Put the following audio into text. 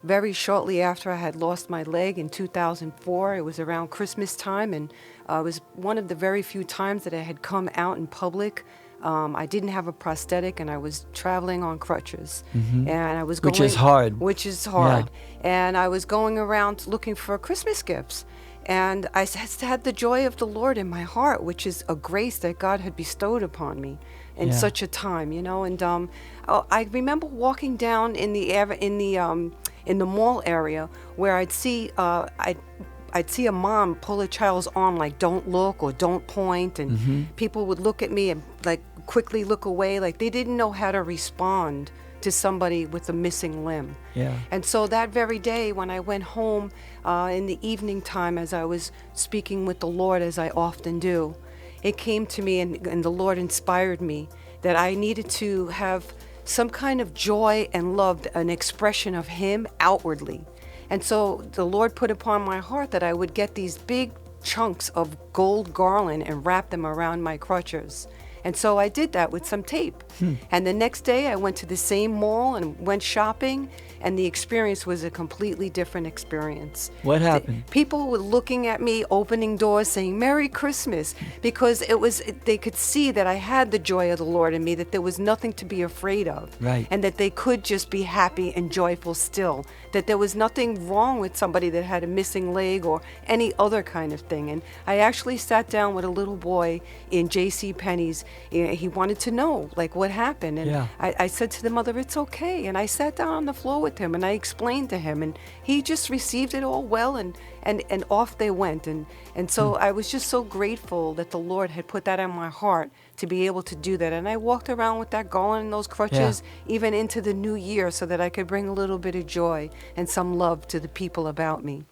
very shortly after I had lost my leg in 2004. It was around Christmas time, and it was one of the very few times that I had come out in public. I didn't have a prosthetic, and I was traveling on crutches. And I was going, Which is hard. Which is hard. And I was going around looking for Christmas gifts. And I had the joy of the Lord in my heart, which is a grace that God had bestowed upon me in such a time, you know. And I remember walking down in the mall area where I'd see a mom pull a child's arm, like, don't look or don't point, and people would look at me and like quickly look away, like they didn't know how to respond to somebody with a missing limb. And so that very day when I went home in the evening time, as I was speaking with the Lord, as I often do, it came to me, and the Lord inspired me that I needed to have some kind of joy and love, an expression of Him outwardly. And so the Lord put upon my heart that I would get these big chunks of gold garland and wrap them around my crutches. And so I did that with some tape. And the next day I went to the same mall and went shopping, and the experience was a completely different experience. What happened? People were looking at me, opening doors, saying Merry Christmas, because they could see that I had the joy of the Lord in me, that there was nothing to be afraid of. Right. And that they could just be happy and joyful still, that there was nothing wrong with somebody that had a missing leg or any other kind of thing. And I actually sat down with a little boy in J.C. Penney's. He wanted to know, like, what happened. And I said to the mother, it's okay. And I sat down on the floor with him and I explained to him, and he just received it all well, and off they went. And so I was just so grateful that the Lord had put that in my heart to be able to do that. And I walked around with that garland and those crutches even into the new year, so that I could bring a little bit of joy and some love to the people about me.